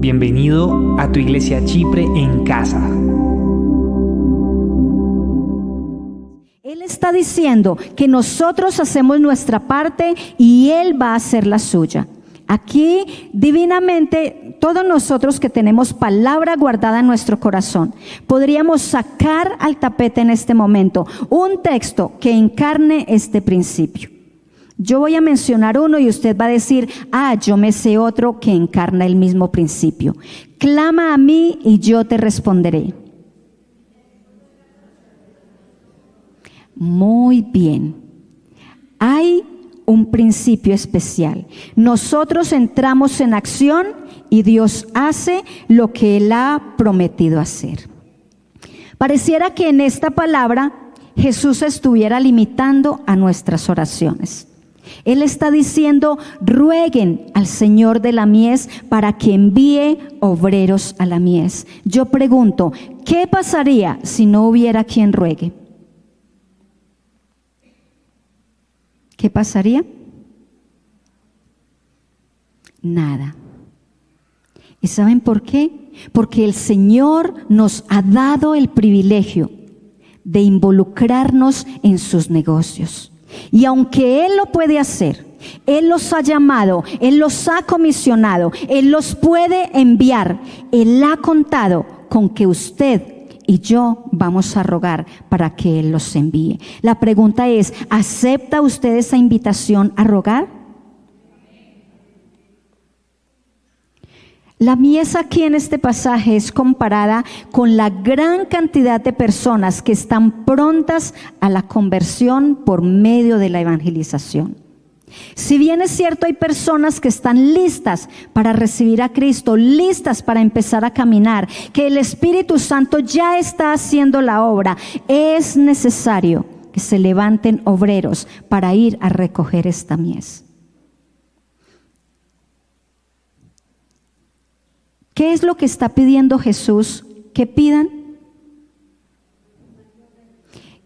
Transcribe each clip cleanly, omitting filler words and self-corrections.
Bienvenido a tu Iglesia Chipre en casa. Él está diciendo que nosotros hacemos nuestra parte y Él va a hacer la suya. Aquí, divinamente, todos nosotros que tenemos palabra guardada en nuestro corazón, podríamos sacar al tapete en este momento un texto que encarne este principio. Yo voy a mencionar uno y usted va a decir, yo me sé otro que encarna el mismo principio. Clama a mí y yo te responderé. Muy bien. Hay un principio especial. Nosotros entramos en acción y Dios hace lo que Él ha prometido hacer. Pareciera que en esta palabra Jesús estuviera limitando a nuestras oraciones. Él está diciendo, rueguen al Señor de la mies para que envíe obreros a la mies. Yo pregunto, ¿qué pasaría si no hubiera quien ruegue? ¿Qué pasaría? Nada. ¿Y saben por qué? Porque el Señor nos ha dado el privilegio de involucrarnos en sus negocios. Y aunque Él lo puede hacer, Él los ha llamado, Él los ha comisionado, Él los puede enviar, Él ha contado con que usted y yo vamos a rogar para que Él los envíe. La pregunta es, ¿acepta usted esa invitación a rogar? La mies aquí en este pasaje es comparada con la gran cantidad de personas que están prontas a la conversión por medio de la evangelización. Si bien es cierto, hay personas que están listas para recibir a Cristo, listas para empezar a caminar, que el Espíritu Santo ya está haciendo la obra, es necesario que se levanten obreros para ir a recoger esta mies. ¿Qué es lo que está pidiendo Jesús que pidan?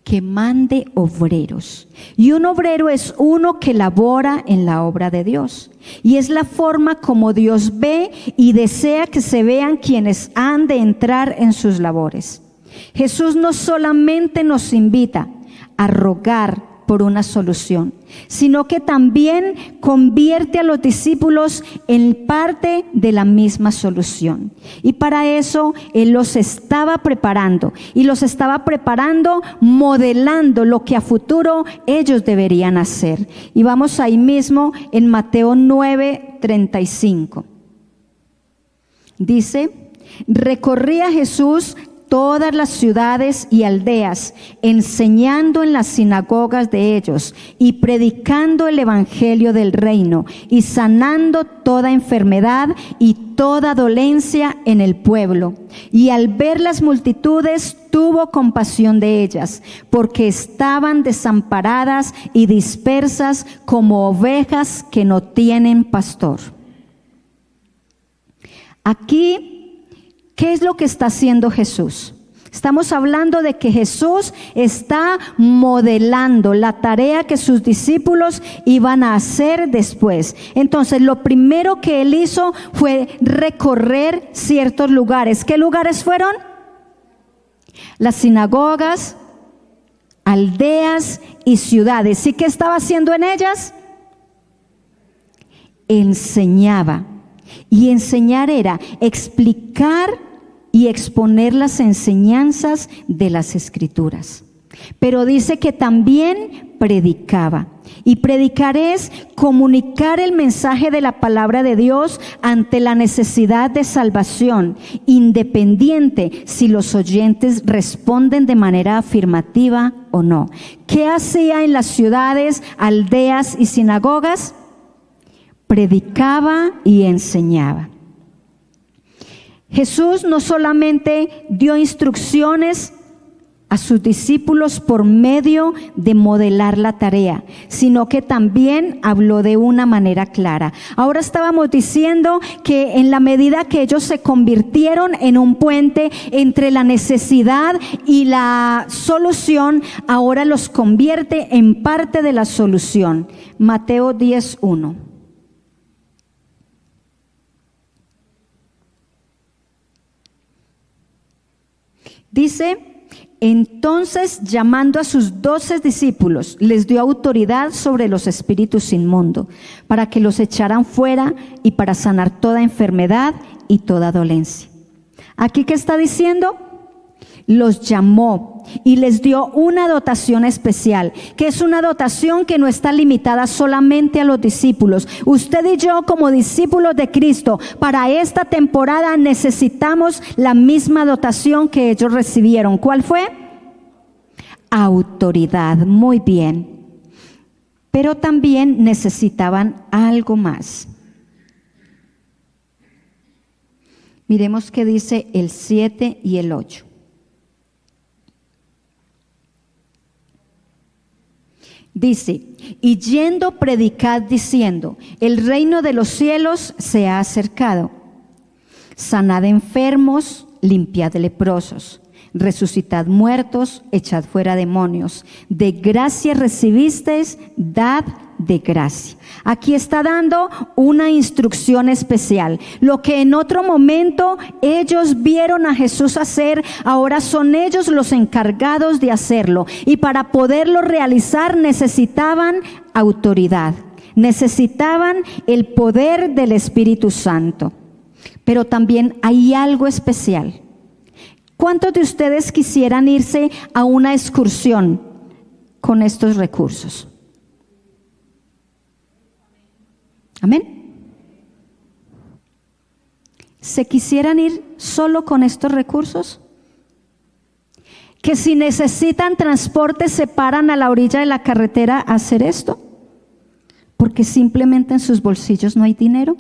Que mande obreros. Y un obrero es uno que labora en la obra de Dios. Y es la forma como Dios ve y desea que se vean quienes han de entrar en sus labores. Jesús no solamente nos invita a rogar por una solución, sino que también convierte a los discípulos en parte de la misma solución. Y para eso Él los estaba preparando, y los estaba preparando modelando lo que a futuro ellos deberían hacer. Y vamos ahí mismo en Mateo 9:35. Dice, recorría Jesús todas las ciudades y aldeas, enseñando en las sinagogas de ellos y predicando el evangelio del reino y sanando toda enfermedad y toda dolencia en el pueblo. Y al ver las multitudes tuvo compasión de ellas, porque estaban desamparadas y dispersas como ovejas que no tienen pastor. Aquí, ¿qué es lo que está haciendo Jesús? Estamos hablando de que Jesús está modelando la tarea que sus discípulos iban a hacer después. Entonces, lo primero que Él hizo fue recorrer ciertos lugares. ¿Qué lugares fueron? Las sinagogas, aldeas y ciudades. ¿Y qué estaba haciendo en ellas? Enseñaba. Y enseñar era explicar y exponer las enseñanzas de las Escrituras. Pero dice que también predicaba. Y predicar es comunicar el mensaje de la palabra de Dios ante la necesidad de salvación, independiente si los oyentes responden de manera afirmativa o no. ¿Qué hacía en las ciudades, aldeas y sinagogas? Predicaba y enseñaba. Jesús no solamente dio instrucciones a sus discípulos por medio de modelar la tarea, sino que también habló de una manera clara. Ahora estábamos diciendo que en la medida que ellos se convirtieron en un puente entre la necesidad y la solución, ahora los convierte en parte de la solución. Mateo 10:1. Dice, entonces llamando a sus 12 discípulos, les dio autoridad sobre los espíritus inmundos, para que los echaran fuera y para sanar toda enfermedad y toda dolencia. ¿Aquí qué está diciendo? Los llamó y les dio una dotación especial, que es una dotación que no está limitada solamente a los discípulos. Usted y yo, como discípulos de Cristo, para esta temporada necesitamos la misma dotación que ellos recibieron. ¿Cuál fue? Autoridad. Muy bien. Pero también necesitaban algo más. Miremos qué dice el 7 y el 8. Dice, y yendo predicad diciendo, el reino de los cielos se ha acercado. Sanad enfermos, limpiad leprosos, resucitad muertos, echad fuera demonios. De gracia recibisteis, dad de gracia. Aquí está dando una instrucción especial. Lo que en otro momento ellos vieron a Jesús hacer, ahora son ellos los encargados de hacerlo. Y para poderlo realizar necesitaban autoridad, necesitaban el poder del Espíritu Santo. Pero también hay algo especial. ¿Cuántos de ustedes quisieran irse a una excursión con estos recursos? Amén. ¿Se quisieran ir solo con estos recursos? Que si necesitan transporte se paran a la orilla de la carretera a hacer esto, porque simplemente en sus bolsillos no hay dinero.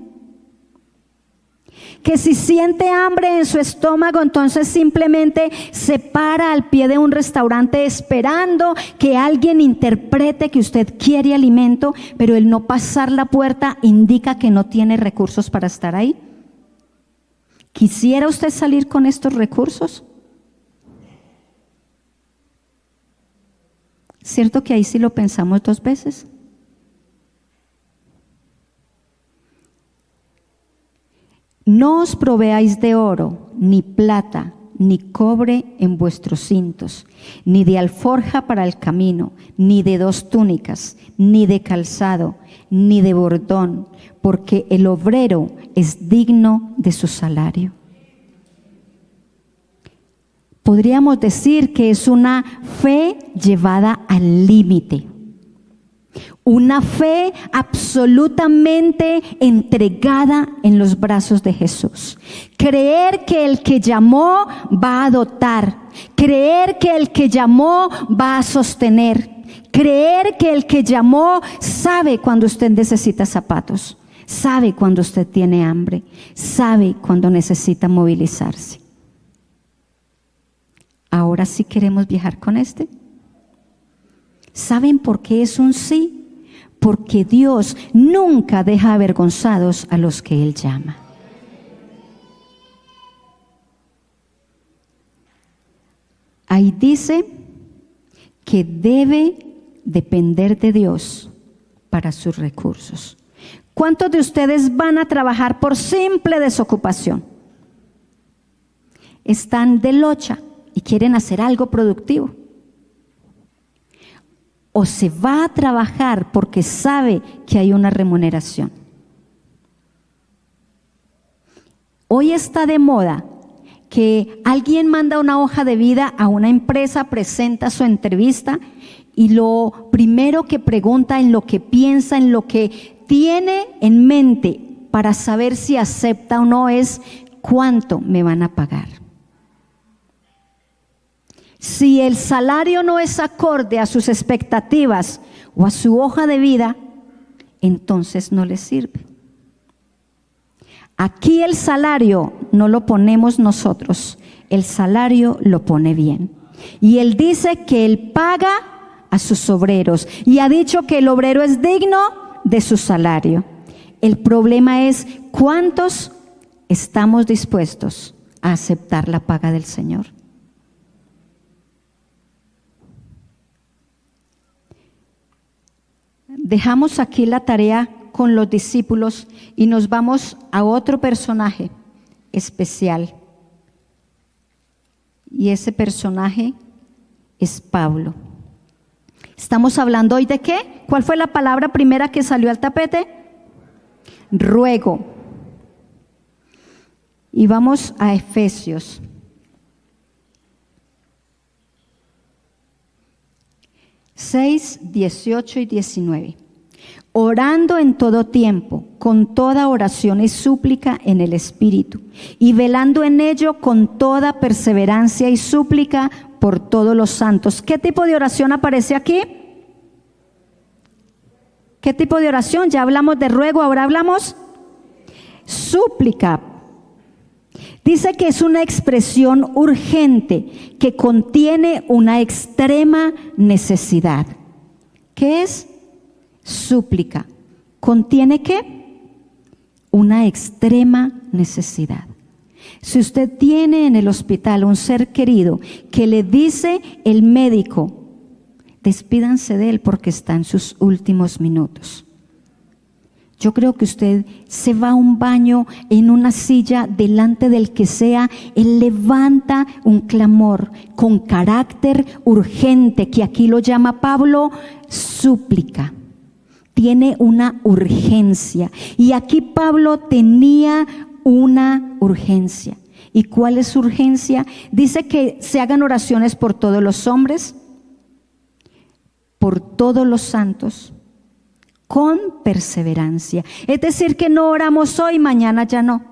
Que si siente hambre en su estómago, entonces simplemente se para al pie de un restaurante esperando que alguien interprete que usted quiere alimento, pero el no pasar la puerta indica que no tiene recursos para estar ahí. ¿Quisiera usted salir con estos recursos? ¿Cierto que ahí sí lo pensamos 2 veces? No os proveáis de oro, ni plata, ni cobre en vuestros cintos, ni de alforja para el camino, ni de 2 túnicas, ni de calzado, ni de bordón, porque el obrero es digno de su salario. Podríamos decir que es una fe llevada al límite. Una fe absolutamente entregada en los brazos de Jesús. Creer que el que llamó va a dotar. Creer que el que llamó va a sostener. Creer que el que llamó sabe cuando usted necesita zapatos. Sabe cuando usted tiene hambre. Sabe cuando necesita movilizarse. Ahora sí queremos viajar con este. ¿Saben por qué es un sí? Porque Dios nunca deja avergonzados a los que Él llama. Ahí dice que debe depender de Dios para sus recursos. ¿Cuántos de ustedes van a trabajar por simple desocupación? Están de locha y quieren hacer algo productivo. O se va a trabajar porque sabe que hay una remuneración. Hoy está de moda que alguien manda una hoja de vida a una empresa, presenta su entrevista y lo primero que pregunta, en lo que piensa, en lo que tiene en mente para saber si acepta o no es cuánto me van a pagar. Si el salario no es acorde a sus expectativas o a su hoja de vida, entonces no le sirve. Aquí el salario no lo ponemos nosotros, el salario lo pone bien. Y Él dice que Él paga a sus obreros y ha dicho que el obrero es digno de su salario. El problema es cuántos estamos dispuestos a aceptar la paga del Señor. Dejamos aquí la tarea con los discípulos y nos vamos a otro personaje especial. Y ese personaje es Pablo. Estamos hablando hoy de ¿qué? ¿Cuál fue la palabra primera que salió al tapete? Ruego. Y vamos a Efesios. (6, 18 y 19). Orando en todo tiempo, con toda oración y súplica en el Espíritu, y velando en ello con toda perseverancia y súplica por todos los santos. ¿Qué tipo de oración aparece aquí? ¿Qué tipo de oración? Ya hablamos de ruego, ahora hablamos súplica. Dice que es una expresión urgente que contiene una extrema necesidad. ¿Qué es? Súplica. ¿Contiene qué? Una extrema necesidad. Si usted tiene en el hospital un ser querido que le dice el médico, despídanse de él porque está en sus últimos minutos. Yo creo que usted se va a un baño en una silla delante del que sea, él levanta un clamor con carácter urgente, que aquí lo llama Pablo súplica. Tiene una urgencia. Y aquí Pablo tenía una urgencia. ¿Y cuál es su urgencia? Dice que se hagan oraciones por todos los hombres, por todos los santos, con perseverancia. Es decir, que no oramos hoy, mañana ya no.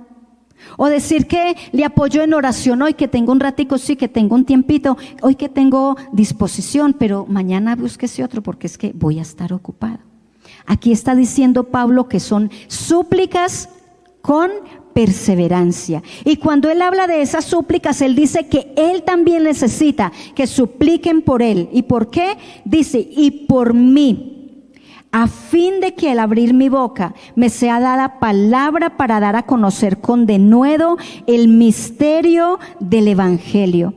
O decir que le apoyo en oración hoy, que tengo un ratico, sí, que tengo un tiempito, hoy que tengo disposición, pero mañana búsquese otro porque es que voy a estar ocupado. Aquí está diciendo Pablo que son súplicas con perseverancia. Y cuando él habla de esas súplicas, él dice que él también necesita que supliquen por él. ¿Y por qué? Dice, y por mí, a fin de que al abrir mi boca me sea dada palabra para dar a conocer con denuedo el misterio del Evangelio,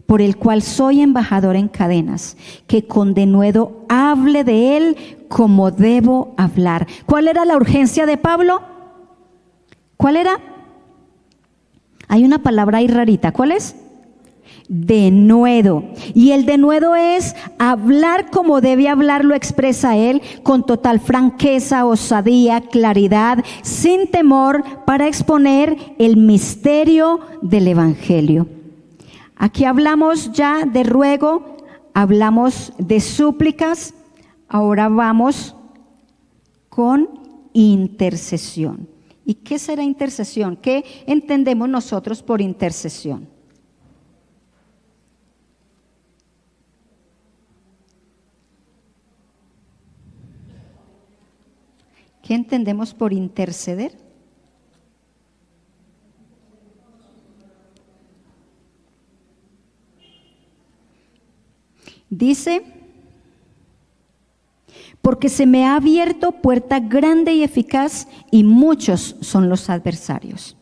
por el cual soy embajador en cadenas, que con denuedo hable de él como debo hablar. ¿Cuál era la urgencia de Pablo? ¿Cuál era? Hay una palabra ahí rarita. ¿Cuál es? Denuedo. Y el denuedo es hablar como debe hablar, lo expresa él, con total franqueza, osadía, claridad, sin temor, para exponer el misterio del Evangelio. Aquí hablamos ya de ruego, hablamos de súplicas, ahora vamos con intercesión. ¿Y qué será intercesión? ¿Qué entendemos nosotros por intercesión? ¿Qué entendemos por interceder? Dice, porque se me ha abierto puerta grande y eficaz y muchos son los adversarios.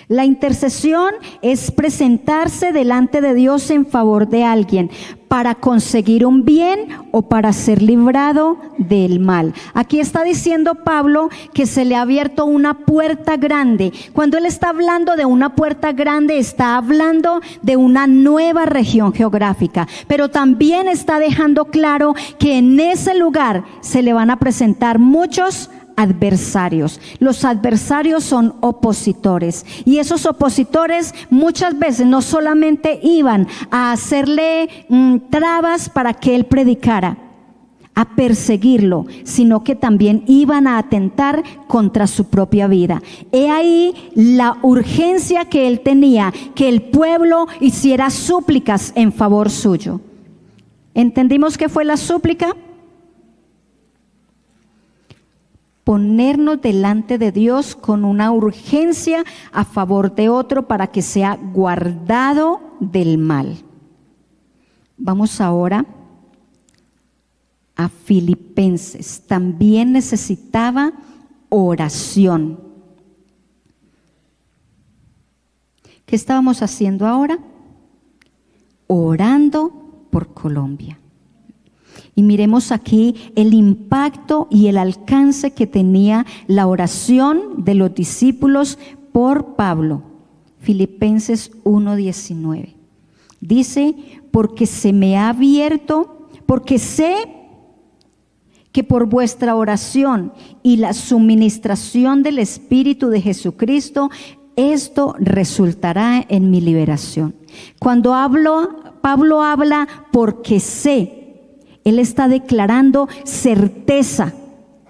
La intercesión es presentarse delante de Dios en favor de alguien para conseguir un bien o para ser librado del mal. Aquí está diciendo Pablo que se le ha abierto una puerta grande. Cuando él está hablando de una puerta grande, está hablando de una nueva región geográfica, pero también está dejando claro que en ese lugar se le van a presentar muchos adversarios. Los adversarios son opositores, y esos opositores muchas veces no solamente iban a hacerle trabas para que él predicara, a perseguirlo, sino que también iban a atentar contra su propia vida. He ahí la urgencia que él tenía, que el pueblo hiciera súplicas en favor suyo. ¿Entendimos qué fue la súplica? Ponernos delante de Dios con una urgencia a favor de otro para que sea guardado del mal. Vamos ahora a Filipenses. También necesitaba oración. ¿Qué estábamos haciendo ahora? Orando por Colombia. Y miremos aquí el impacto y el alcance que tenía la oración de los discípulos por Pablo. Filipenses 1:19. Dice, porque se me ha abierto, porque sé que por vuestra oración y la suministración del Espíritu de Jesucristo, esto resultará en mi liberación. Cuando Pablo habla porque sé, él está declarando certeza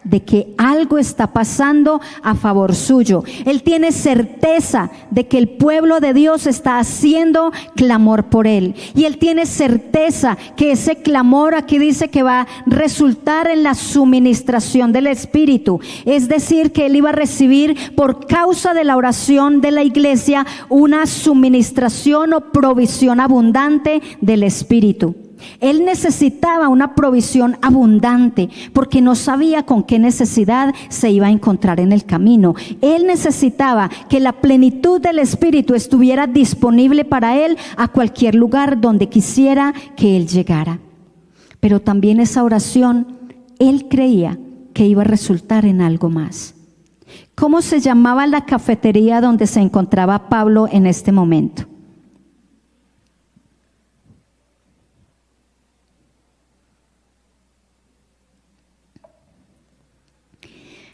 de que algo está pasando a favor suyo. Él tiene certeza de que el pueblo de Dios está haciendo clamor por él. Y él tiene certeza que ese clamor aquí dice que va a resultar en la suministración del Espíritu. Es decir, que él iba a recibir por causa de la oración de la iglesia una suministración o provisión abundante del Espíritu. Él necesitaba una provisión abundante porque no sabía con qué necesidad se iba a encontrar en el camino. Él necesitaba que la plenitud del Espíritu estuviera disponible para él a cualquier lugar donde quisiera que él llegara. Pero también esa oración, él creía que iba a resultar en algo más. ¿Cómo se llamaba la cafetería donde se encontraba Pablo en este momento?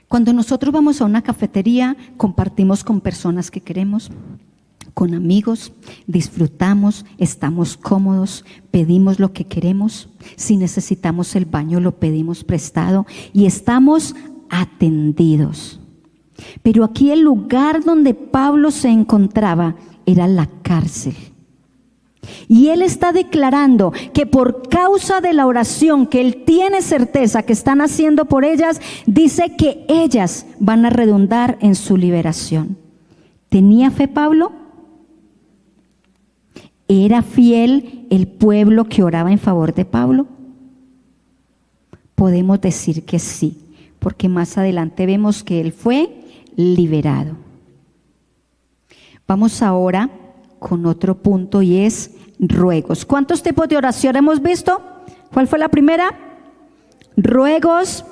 Cuando nosotros vamos a una cafetería, compartimos con personas que queremos, con amigos, disfrutamos, estamos cómodos, pedimos lo que queremos. Si necesitamos el baño, lo pedimos prestado y estamos atendidos. Pero aquí el lugar donde Pablo se encontraba era la cárcel. Y él está declarando que por causa de la oración que él tiene certeza que están haciendo por ellas, dice que ellas van a redundar en su liberación. ¿Tenía fe Pablo? ¿Era fiel el pueblo que oraba en favor de Pablo? Podemos decir que sí, porque más adelante vemos que él fue liberado. Vamos ahora con otro punto y es ruegos. ¿Cuántos tipos de oración hemos visto? ¿Cuál fue la primera? Ruegos,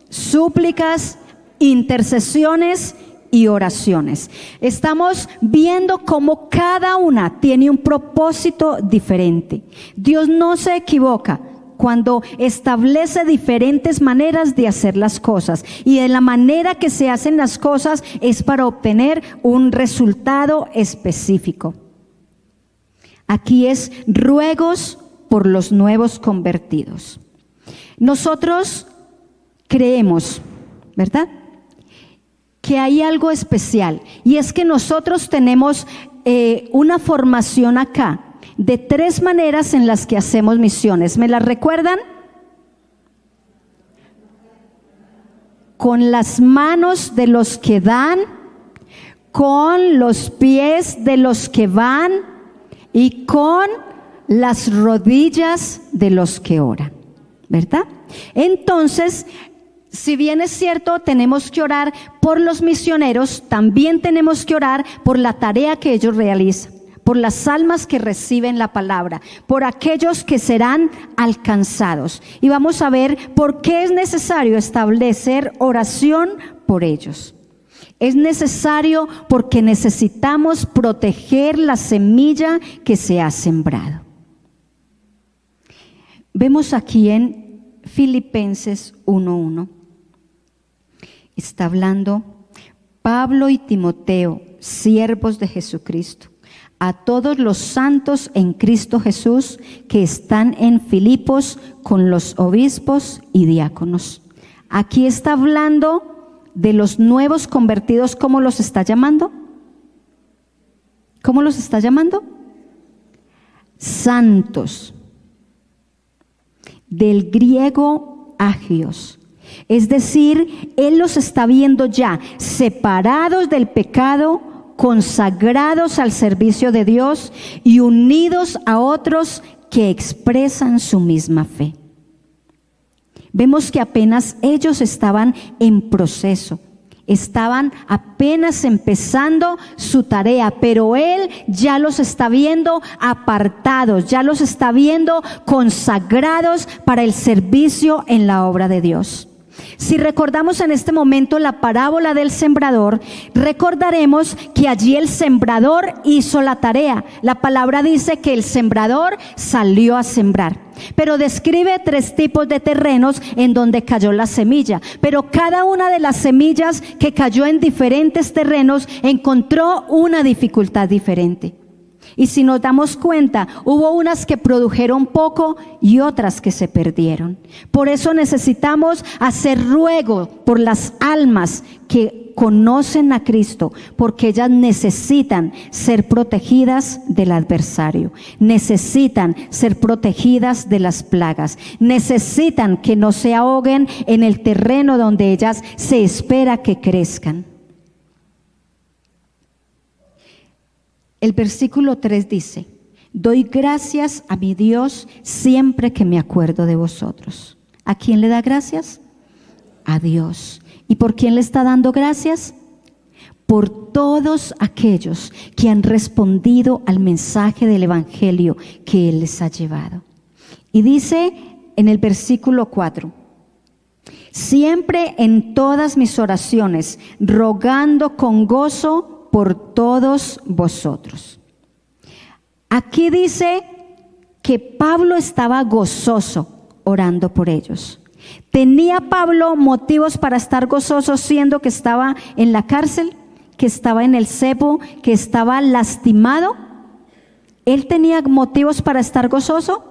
súplicas, intercesiones y oraciones. Estamos viendo cómo cada una tiene un propósito diferente. Dios no se equivoca cuando establece diferentes maneras de hacer las cosas, y de la manera que se hacen las cosas es para obtener un resultado específico. Aquí es ruegos por los nuevos convertidos. Nosotros creemos, ¿verdad?, que hay algo especial, y es que nosotros tenemos una formación acá de 3 maneras en las que hacemos misiones. ¿Me las recuerdan? Con las manos de los que dan, con los pies de los que van y con las rodillas de los que oran, ¿verdad? Entonces, si bien es cierto, tenemos que orar por los misioneros, también tenemos que orar por la tarea que ellos realizan, por las almas que reciben la palabra, por aquellos que serán alcanzados. Y vamos a ver por qué es necesario establecer oración por ellos. Es necesario porque necesitamos proteger la semilla que se ha sembrado. Vemos aquí en Filipenses 1:1. Está hablando Pablo y Timoteo, siervos de Jesucristo, a todos los santos en Cristo Jesús que están en Filipos con los obispos y diáconos. Aquí está hablando de los nuevos convertidos. ¿Cómo los está llamando? ¿Cómo los está llamando? Santos. Del griego agios. Es decir, él los está viendo ya separados del pecado, consagrados al servicio de Dios y unidos a otros que expresan su misma fe. Vemos que apenas ellos estaban en proceso, estaban apenas empezando su tarea, pero él ya los está viendo apartados, ya los está viendo consagrados para el servicio en la obra de Dios. Si recordamos en este momento la parábola del sembrador, recordaremos que allí el sembrador hizo la tarea. La palabra dice que el sembrador salió a sembrar, pero describe 3 tipos de terrenos en donde cayó la semilla. Pero cada una de las semillas que cayó en diferentes terrenos encontró una dificultad diferente. Y si nos damos cuenta, hubo unas que produjeron poco y otras que se perdieron. Por eso necesitamos hacer ruego por las almas que conocen a Cristo, porque ellas necesitan ser protegidas del adversario, necesitan ser protegidas de las plagas, necesitan que no se ahoguen en el terreno donde ellas se espera que crezcan. El versículo 3 dice: doy gracias a mi Dios siempre que me acuerdo de vosotros. ¿A quién le da gracias? A Dios. ¿Y por quién le está dando gracias? Por todos aquellos que han respondido al mensaje del Evangelio que Él les ha llevado. Y dice en el versículo 4: siempre en todas mis oraciones, rogando con gozo por todos vosotros. Aquí dice que Pablo estaba gozoso orando por ellos. ¿Tenía Pablo motivos para estar gozoso siendo que estaba en la cárcel, que estaba en el cepo, que estaba lastimado? ¿Él tenía motivos para estar gozoso?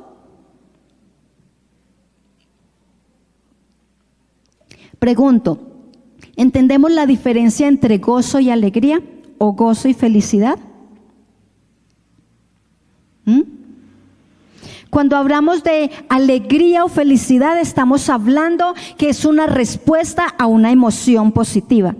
Pregunto, ¿entendemos la diferencia entre gozo y alegría? ¿O gozo y felicidad? Cuando hablamos de alegría o felicidad, estamos hablando que es una respuesta a una emoción positiva.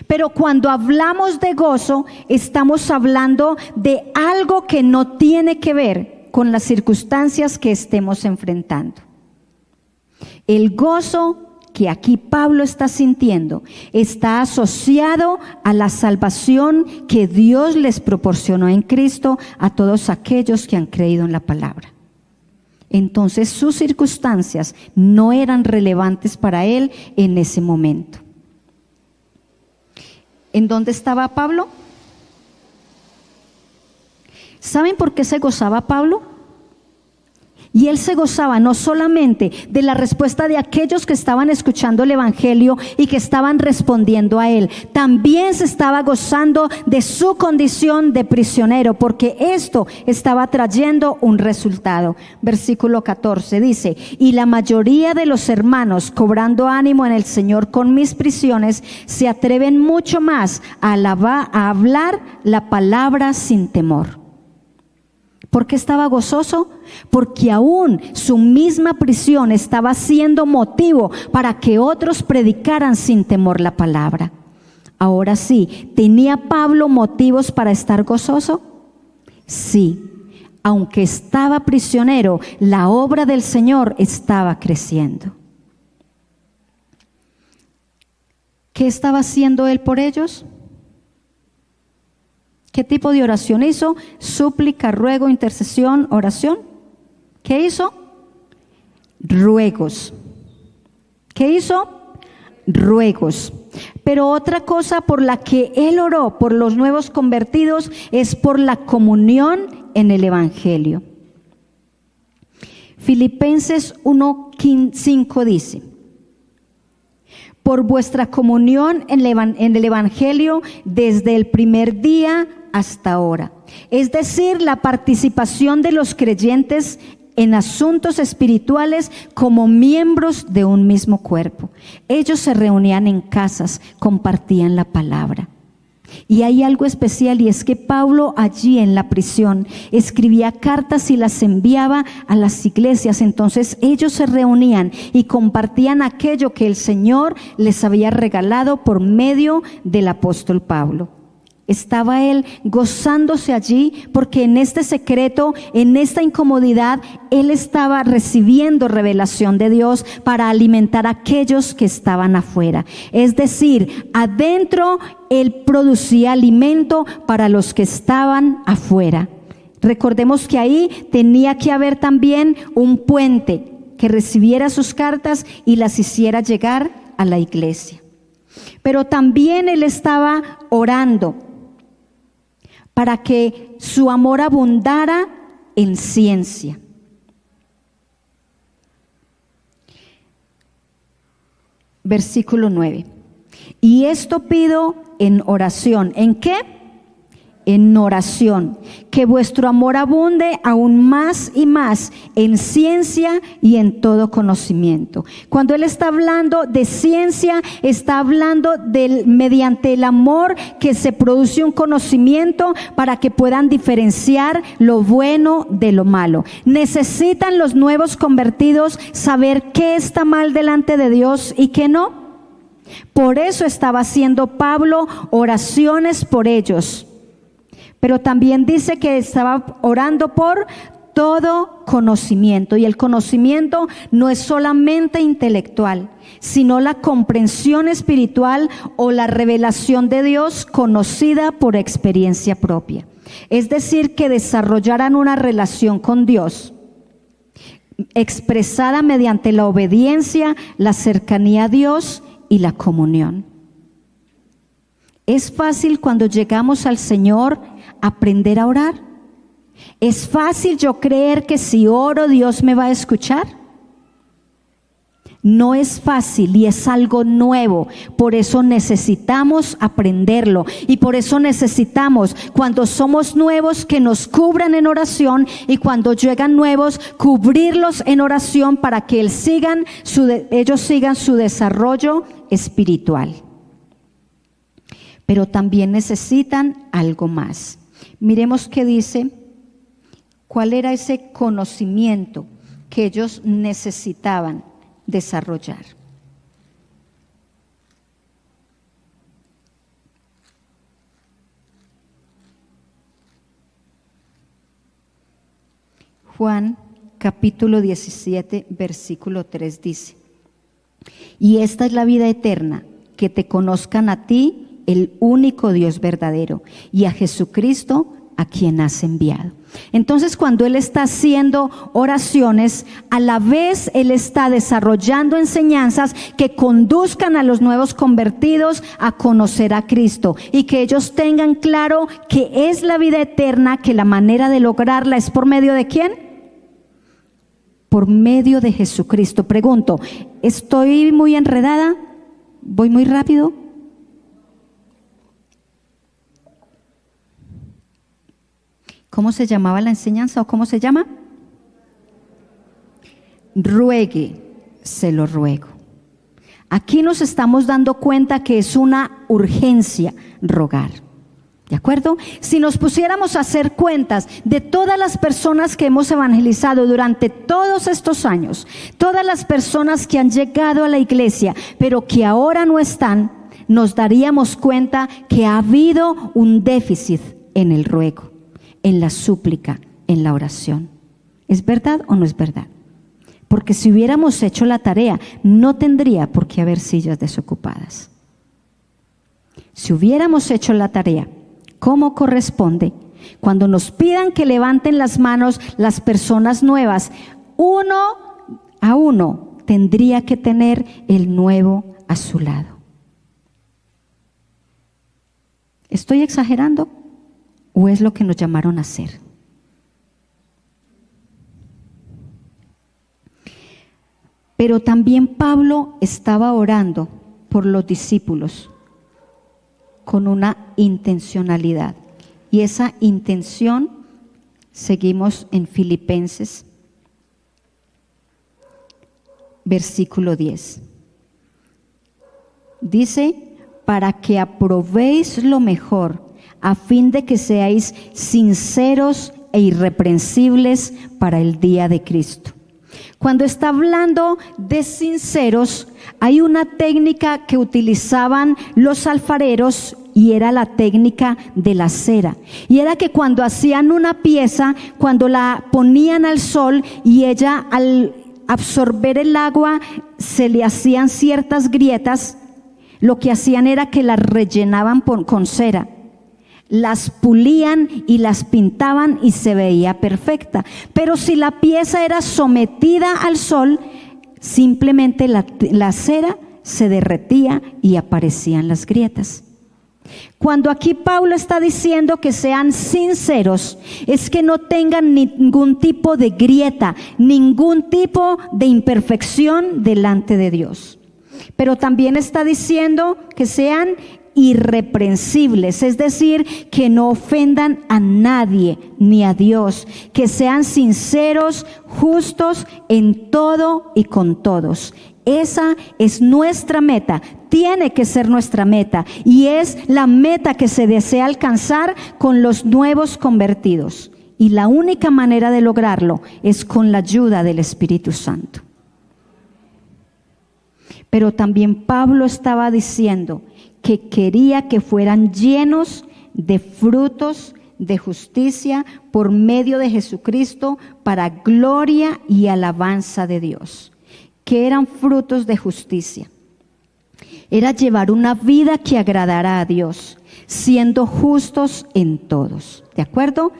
Pero cuando hablamos de gozo, estamos hablando de algo que no tiene que ver con las circunstancias que estemos enfrentando. El gozo que aquí Pablo está sintiendo está asociado a la salvación que Dios les proporcionó en Cristo a todos aquellos que han creído en la palabra. Entonces sus circunstancias no eran relevantes para él en ese momento. ¿En dónde estaba Pablo? ¿Saben por qué se gozaba Pablo? Y él se gozaba no solamente de la respuesta de aquellos que estaban escuchando el Evangelio y que estaban respondiendo a él, también se estaba gozando de su condición de prisionero, porque esto estaba trayendo un resultado. Versículo 14 dice: y la mayoría de los hermanos, cobrando ánimo en el Señor con mis prisiones, se atreven mucho más a hablar la palabra sin temor. ¿Por qué estaba gozoso? Porque aún su misma prisión estaba siendo motivo para que otros predicaran sin temor la palabra. Ahora sí, ¿tenía Pablo motivos para estar gozoso? Sí, aunque estaba prisionero, la obra del Señor estaba creciendo. ¿Qué estaba haciendo él por ellos? ¿Qué tipo de oración hizo? Súplica, ruego, intercesión, oración. ¿Qué hizo? Ruegos. ¿Qué hizo? Ruegos. Pero otra cosa por la que él oró por los nuevos convertidos es por la comunión en el Evangelio. Filipenses 1:5 dice: por vuestra comunión en el Evangelio desde el primer día hasta ahora. Es decir, la participación de los creyentes en asuntos espirituales como miembros de un mismo cuerpo. Ellos se reunían en casas, compartían la palabra. Y hay algo especial, y es que Pablo allí en la prisión escribía cartas y las enviaba a las iglesias. Entonces ellos se reunían y compartían aquello que el Señor les había regalado por medio del apóstol Pablo. Estaba él gozándose allí porque en este secreto, en esta incomodidad, él estaba recibiendo revelación de Dios para alimentar a aquellos que estaban afuera. Es decir, adentro él producía alimento para los que estaban afuera. Recordemos que ahí tenía que haber también un puente que recibiera sus cartas y las hiciera llegar a la iglesia. Pero también él estaba orando para que su amor abundara en ciencia. Versículo 9. Y esto pido en oración. ¿En qué? En oración, que vuestro amor abunde aún más y más en ciencia y en todo conocimiento. Cuando él está hablando de ciencia, está hablando mediante el amor que se produce un conocimiento para que puedan diferenciar lo bueno de lo malo. Necesitan los nuevos convertidos saber qué está mal delante de Dios y qué no. Por eso estaba haciendo Pablo oraciones por ellos. Pero también dice que estaba orando por todo conocimiento. Y el conocimiento no es solamente intelectual, sino la comprensión espiritual o la revelación de Dios conocida por experiencia propia. Es decir, que desarrollaran una relación con Dios expresada mediante la obediencia, la cercanía a Dios y la comunión. Es fácil cuando llegamos al Señor aprender a orar. ¿Es fácil yo creer que si oro Dios me va a escuchar? No es fácil y es algo nuevo. Por eso necesitamos aprenderlo y por eso necesitamos, cuando somos nuevos, que nos cubran en oración, y cuando llegan nuevos, cubrirlos en oración para que ellos sigan su desarrollo espiritual. Pero también necesitan algo más. Miremos qué dice, cuál era ese conocimiento que ellos necesitaban desarrollar. Juan capítulo 17, versículo 3 dice: y esta es la vida eterna, que te conozcan a ti, el único Dios verdadero, y a Jesucristo, a quien has enviado. Entonces, cuando él está haciendo oraciones, a la vez él está desarrollando enseñanzas que conduzcan a los nuevos convertidos a conocer a Cristo, y que ellos tengan claro que es la vida eterna, que la manera de lograrla es por medio de ¿quién? Por medio de Jesucristo. Pregunto, ¿estoy muy enredada? ¿Voy muy rápido? ¿Cómo se llamaba la enseñanza o cómo se llama? Ruegue, se lo ruego. Aquí nos estamos dando cuenta que es una urgencia rogar. ¿De acuerdo? Si nos pusiéramos a hacer cuentas de todas las personas que hemos evangelizado durante todos estos años, todas las personas que han llegado a la iglesia, pero que ahora no están, nos daríamos cuenta que ha habido un déficit en el ruego, en la súplica, en la oración. ¿Es verdad o no es verdad? Porque si hubiéramos hecho la tarea, no tendría por qué haber sillas desocupadas. Si hubiéramos hecho la tarea como corresponde, cuando nos pidan que levanten las manos las personas nuevas, uno a uno tendría que tener el nuevo a su lado. ¿Estoy exagerando o es lo que nos llamaron a hacer? Pero también Pablo estaba orando por los discípulos con una intencionalidad. Y esa intención, seguimos en Filipenses, versículo 10. Dice, para que aprobéis lo mejor, a fin de que seáis sinceros e irreprensibles para el día de Cristo. Cuando está hablando de sinceros, hay una técnica que utilizaban los alfareros y era la técnica de la cera. Y era que cuando hacían una pieza, cuando la ponían al sol y ella al absorber el agua se le hacían ciertas grietas, lo que hacían era que la rellenaban con cera. las pulían y las pintaban y se veía perfecta. Pero si la pieza era sometida al sol, simplemente la cera se derretía y aparecían las grietas. Cuando aquí Pablo está diciendo que sean sinceros, es que no tengan ningún tipo de grieta, ningún tipo de imperfección delante de Dios. Pero también está diciendo que sean irreprensibles, es decir, que no ofendan a nadie ni a Dios, que sean sinceros, justos en todo y con todos. Esa es nuestra meta, tiene que ser nuestra meta, y es la meta que se desea alcanzar con los nuevos convertidos. Y la única manera de lograrlo es con la ayuda del Espíritu Santo. Pero también Pablo estaba diciendo que quería que fueran llenos de frutos de justicia por medio de Jesucristo para gloria y alabanza de Dios. ¿Qué eran frutos de justicia? Era llevar una vida que agradara a Dios, siendo justos en todos. ¿De acuerdo?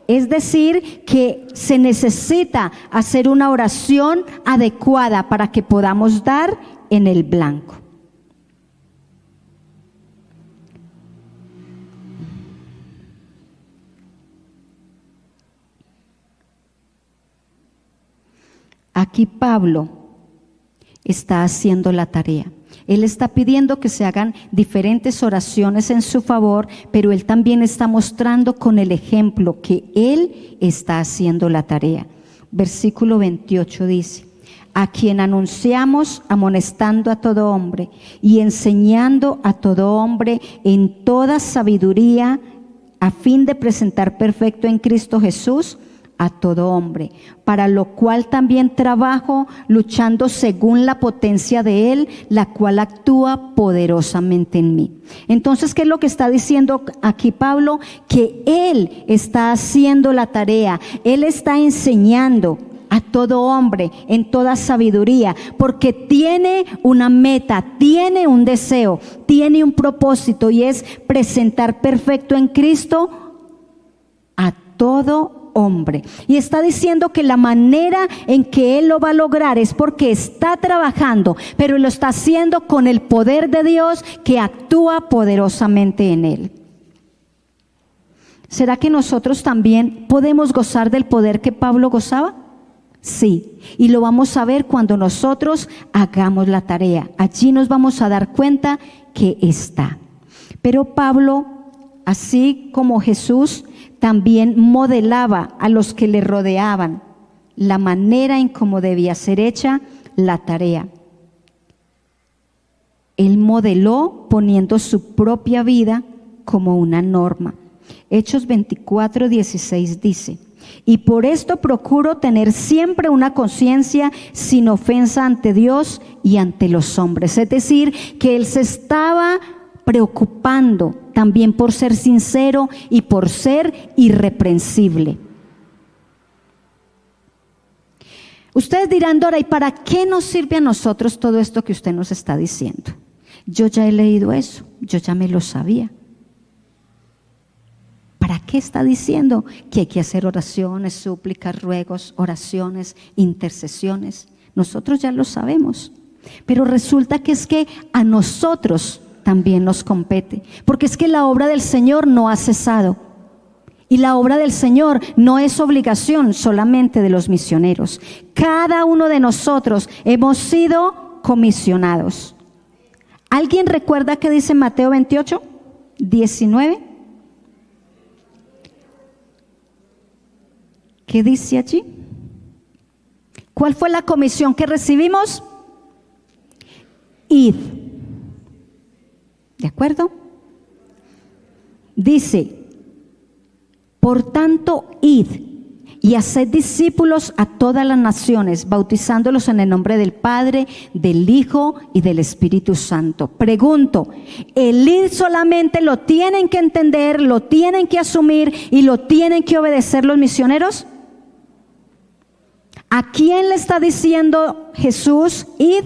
Es decir, que se necesita hacer una oración adecuada para que podamos dar en el blanco. Aquí Pablo está haciendo la tarea. Él está pidiendo que se hagan diferentes oraciones en su favor, pero él también está mostrando con el ejemplo que él está haciendo la tarea. Versículo 28 dice: a quien anunciamos amonestando a todo hombre y enseñando a todo hombre en toda sabiduría, a fin de presentar perfecto en Cristo Jesús a todo hombre, para lo cual también trabajo, luchando según la potencia de Él, la cual actúa poderosamente en mí. Entonces, ¿qué es lo que está diciendo aquí Pablo? Que Él está haciendo la tarea, Él está enseñando a todo hombre en toda sabiduría, porque tiene una meta, tiene un deseo, tiene un propósito, y es presentar perfecto en Cristo a todo hombre. Y está diciendo que la manera en que él lo va a lograr es porque está trabajando, pero lo está haciendo con el poder de Dios que actúa poderosamente en él. ¿Será que nosotros también podemos gozar del poder que Pablo gozaba? Sí, y lo vamos a ver cuando nosotros hagamos la tarea. Allí nos vamos a dar cuenta que está. Pero Pablo, así como Jesús, también modelaba a los que le rodeaban la manera en cómo debía ser hecha la tarea. Él modeló poniendo su propia vida como una norma. Hechos 24:16 dice: y por esto procuro tener siempre una conciencia sin ofensa ante Dios y ante los hombres. Es decir, que él se estaba preocupando también por ser sincero y por ser irreprensible. Ustedes dirán: Dora, ¿y para qué nos sirve a nosotros todo esto que usted nos está diciendo? Yo ya he leído eso, yo ya me lo sabía. ¿Para qué está diciendo que hay que hacer oraciones, súplicas, ruegos, oraciones, intercesiones? Nosotros ya lo sabemos, pero resulta que es que a nosotros también nos compete, porque es que la obra del Señor no ha cesado, y la obra del Señor no es obligación solamente de los misioneros. Cada uno de nosotros hemos sido comisionados. ¿Alguien recuerda qué dice Mateo 28:19? ¿Qué dice allí? ¿Cuál fue la comisión que recibimos? Id. ¿De acuerdo? Dice: por tanto, id y haced discípulos a todas las naciones, bautizándolos en el nombre del Padre, del Hijo y del Espíritu Santo. Pregunto, ¿el id solamente lo tienen que entender, lo tienen que asumir y lo tienen que obedecer los misioneros? ¿A quién le está diciendo Jesús id?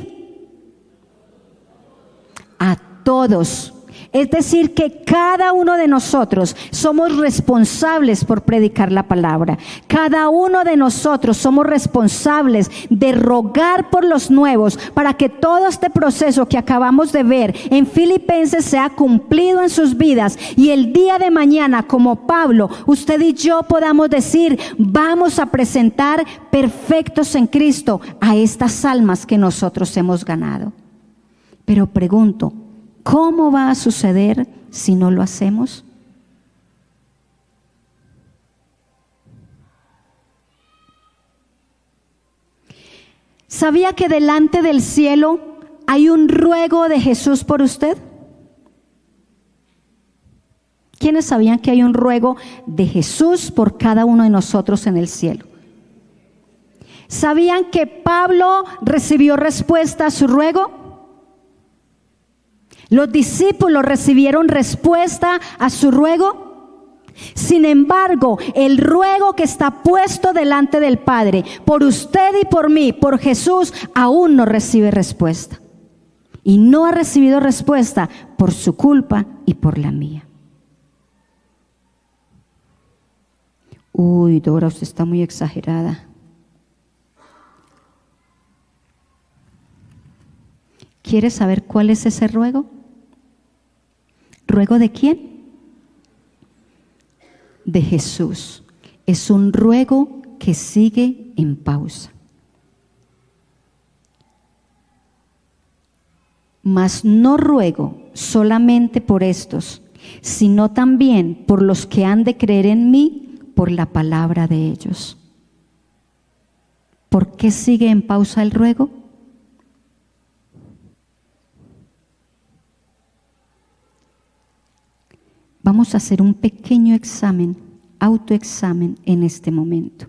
A todos. Es decir, que cada uno de nosotros somos responsables por predicar la palabra. Cada uno de nosotros somos responsables de rogar por los nuevos para que todo este proceso que acabamos de ver en Filipenses sea cumplido en sus vidas. Y el día de mañana, como Pablo, usted y yo podamos decir, vamos a presentar perfectos en Cristo a estas almas que nosotros hemos ganado. Pero pregunto, ¿cómo va a suceder si no lo hacemos? ¿Sabía que delante del cielo hay un ruego de Jesús por usted? ¿Quiénes sabían que hay un ruego de Jesús por cada uno de nosotros en el cielo? ¿Sabían que Pablo recibió respuesta a su ruego? Los discípulos recibieron respuesta a su ruego. Sin embargo, el ruego que está puesto delante del Padre, por usted y por mí, por Jesús, aún no recibe respuesta. Y no ha recibido respuesta por su culpa y por la mía. Uy, Dora, usted está muy exagerada. ¿Quiere saber cuál es ese ruego? ¿Ruego de quién? De Jesús. Es un ruego que sigue en pausa. Mas no ruego solamente por estos, sino también por los que han de creer en mí por la palabra de ellos. ¿Por qué sigue en pausa el ruego? Vamos a hacer un pequeño examen, autoexamen en este momento.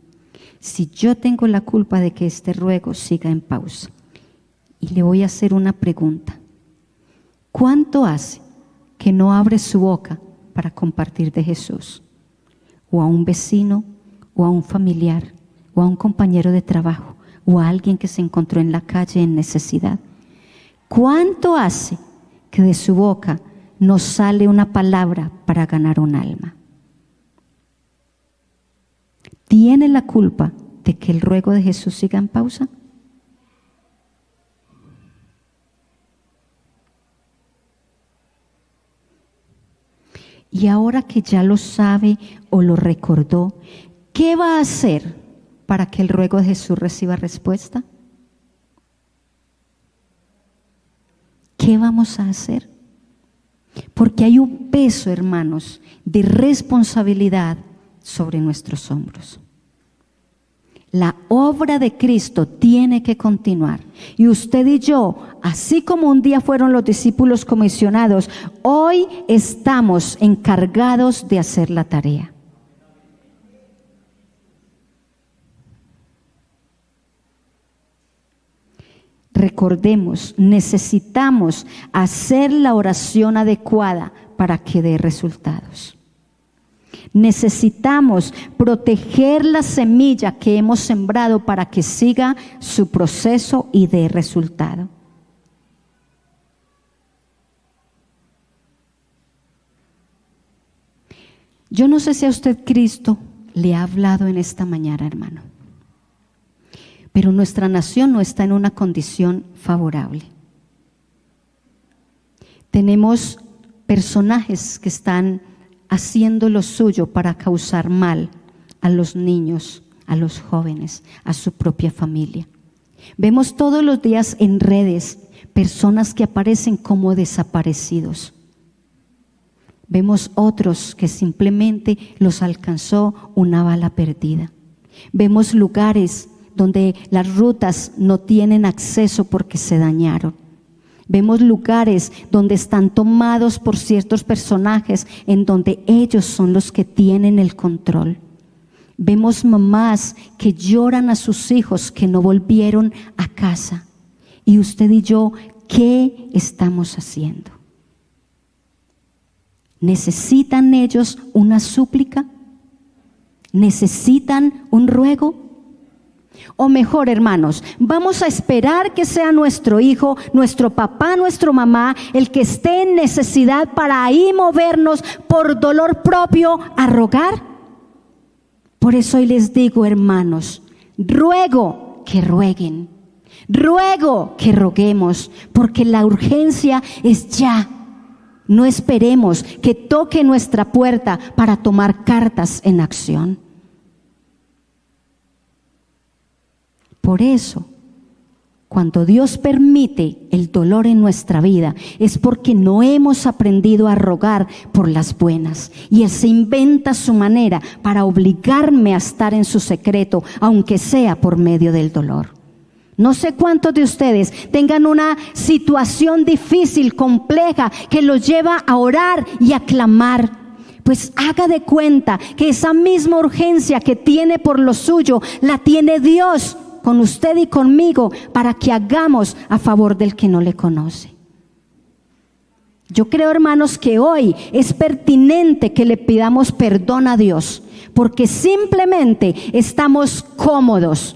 Si yo tengo la culpa de que este ruego siga en pausa, y le voy a hacer una pregunta. ¿Cuánto hace que no abre su boca para compartir de Jesús? O a un vecino, o a un familiar, o a un compañero de trabajo, o a alguien que se encontró en la calle en necesidad. ¿Cuánto hace que de su boca no sale una palabra para ganar un alma? ¿Tiene la culpa de que el ruego de Jesús siga en pausa? Y ahora que ya lo sabe o lo recordó, ¿qué va a hacer para que el ruego de Jesús reciba respuesta? ¿Qué vamos a hacer? Porque hay un peso, hermanos, de responsabilidad sobre nuestros hombros. La obra de Cristo tiene que continuar. Y usted y yo, así como un día fueron los discípulos comisionados, hoy estamos encargados de hacer la tarea. Recordemos, necesitamos hacer la oración adecuada para que dé resultados. Necesitamos proteger la semilla que hemos sembrado para que siga su proceso y dé resultado. Yo no sé si a usted Cristo le ha hablado en esta mañana, hermano. Pero nuestra nación no está en una condición favorable. Tenemos personajes que están haciendo lo suyo para causar mal a los niños, a los jóvenes, a su propia familia. Vemos todos los días en redes personas que aparecen como desaparecidos. Vemos otros que simplemente los alcanzó una bala perdida. Vemos lugares donde las rutas no tienen acceso porque se dañaron. Vemos lugares donde están tomados por ciertos personajes en donde ellos son los que tienen el control. Vemos mamás que lloran a sus hijos que no volvieron a casa. Y usted y yo, ¿qué estamos haciendo? ¿Necesitan ellos una súplica? ¿Necesitan un ruego? O mejor, hermanos, vamos a esperar que sea nuestro hijo, nuestro papá, nuestra mamá, el que esté en necesidad para ahí movernos por dolor propio a rogar. Por eso hoy les digo, hermanos, ruego que rueguen, ruego que roguemos, porque la urgencia es ya. No esperemos que toque nuestra puerta para tomar cartas en acción. Por eso, cuando Dios permite el dolor en nuestra vida, es porque no hemos aprendido a rogar por las buenas. Y Él se inventa su manera para obligarme a estar en su secreto, aunque sea por medio del dolor. No sé cuántos de ustedes tengan una situación difícil, compleja, que los lleva a orar y a clamar. Pues haga de cuenta que esa misma urgencia que tiene por lo suyo, la tiene Dios con usted y conmigo, para que hagamos a favor del que no le conoce. Yo creo, hermanos, que hoy es pertinente que le pidamos perdón a Dios, porque simplemente estamos cómodos,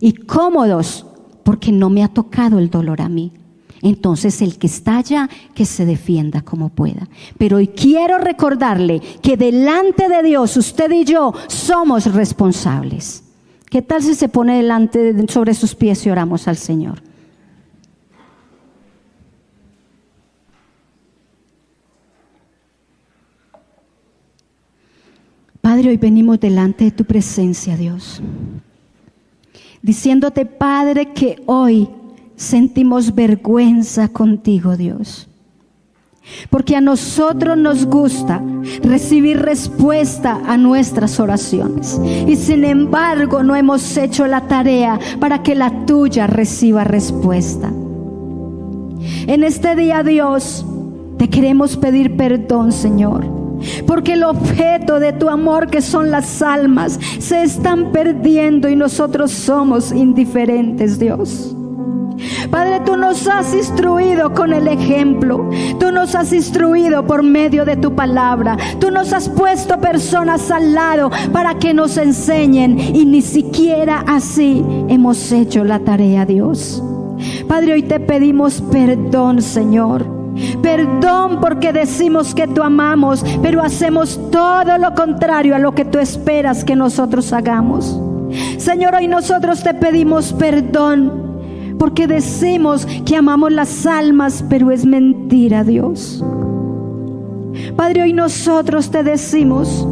y cómodos porque no me ha tocado el dolor a mí. Entonces el que está allá, que se defienda como pueda. Pero hoy quiero recordarle que delante de Dios, usted y yo somos responsables. ¿Qué tal si se pone sobre sus pies y oramos al Señor? Padre, hoy venimos delante de tu presencia, Dios, diciéndote, Padre, que hoy sentimos vergüenza contigo, Dios. Porque a nosotros nos gusta recibir respuesta a nuestras oraciones, y sin embargo no hemos hecho la tarea para que la tuya reciba respuesta. En este día, Dios, te queremos pedir perdón, Señor, porque el objeto de tu amor, que son las almas, se están perdiendo y nosotros somos indiferentes, Dios. Padre, tú nos has instruido con el ejemplo, tú nos has instruido por medio de tu palabra, tú nos has puesto personas al lado para que nos enseñen, y ni siquiera así hemos hecho la tarea, Dios. Padre, hoy te pedimos perdón, Señor. Perdón porque decimos que tú amamos, pero hacemos todo lo contrario a lo que tú esperas que nosotros hagamos. Señor, hoy nosotros te pedimos perdón porque decimos que amamos las almas, pero es mentira, Dios. Padre, hoy nosotros te decimos,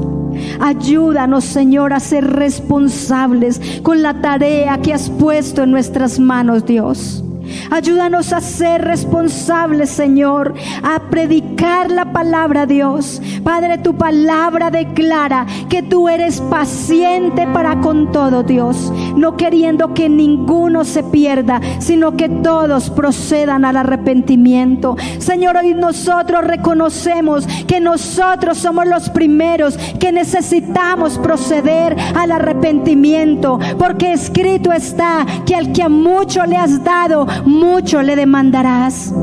ayúdanos, Señor, a ser responsables con la tarea que has puesto en nuestras manos, Dios. Ayúdanos a ser responsables, Señor, a predicar la palabra, Dios. Padre, tu palabra declara que tú eres paciente para con todo, Dios, no queriendo que ninguno se pierda, sino que todos procedan al arrepentimiento. Señor, hoy nosotros reconocemos que nosotros somos los primeros que necesitamos proceder al arrepentimiento, porque escrito está que al que a mucho le has dado, mucho le demandarás.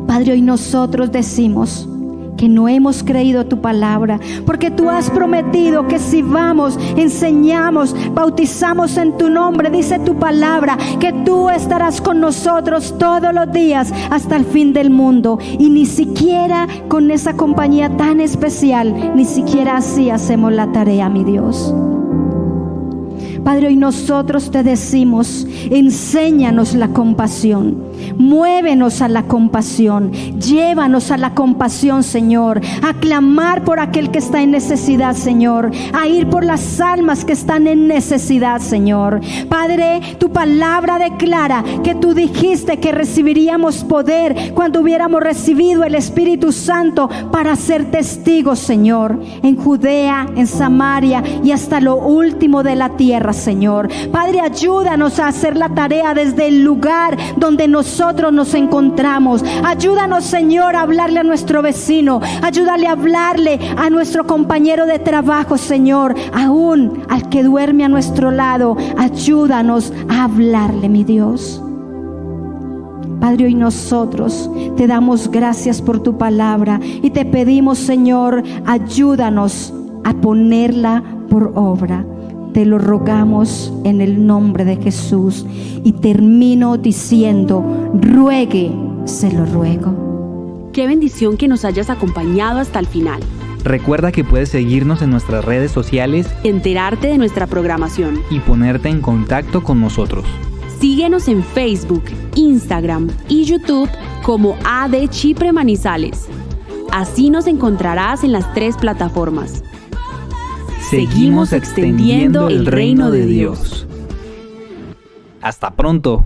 Padre, hoy nosotros decimos que no hemos creído tu palabra, porque tú has prometido que si vamos, enseñamos, bautizamos en tu nombre, dice tu palabra, que tú estarás con nosotros todos los días hasta el fin del mundo. Y ni siquiera con esa compañía tan especial, ni siquiera así hacemos la tarea, mi Dios. Padre, hoy nosotros te decimos, enséñanos la compasión, muévenos a la compasión, llévanos a la compasión, Señor, a clamar por aquel que está en necesidad, Señor, a ir por las almas que están en necesidad, Señor. Padre, tu palabra declara que tú dijiste que recibiríamos poder cuando hubiéramos recibido el Espíritu Santo para ser testigos, Señor, en Judea, en Samaria y hasta lo último de la tierra, Señor. Padre, ayúdanos a hacer la tarea desde el lugar donde nosotros nos encontramos. Ayúdanos, Señor, a hablarle a nuestro vecino, ayúdale a hablarle a nuestro compañero de trabajo, Señor, aún al que duerme a nuestro lado. Ayúdanos a hablarle, mi Dios. Padre, hoy nosotros te damos gracias por tu palabra y te pedimos, Señor, ayúdanos a ponerla por obra. Te lo rogamos en el nombre de Jesús. Y termino diciendo, ruegue, se lo ruego. Qué bendición que nos hayas acompañado hasta el final. Recuerda que puedes seguirnos en nuestras redes sociales, Enterarte de nuestra programación. y ponerte en contacto con nosotros. Síguenos en Facebook, Instagram y YouTube como AD Chipre Manizales. Así nos encontrarás en las 3 plataformas. Seguimos extendiendo el reino de Dios. Hasta pronto.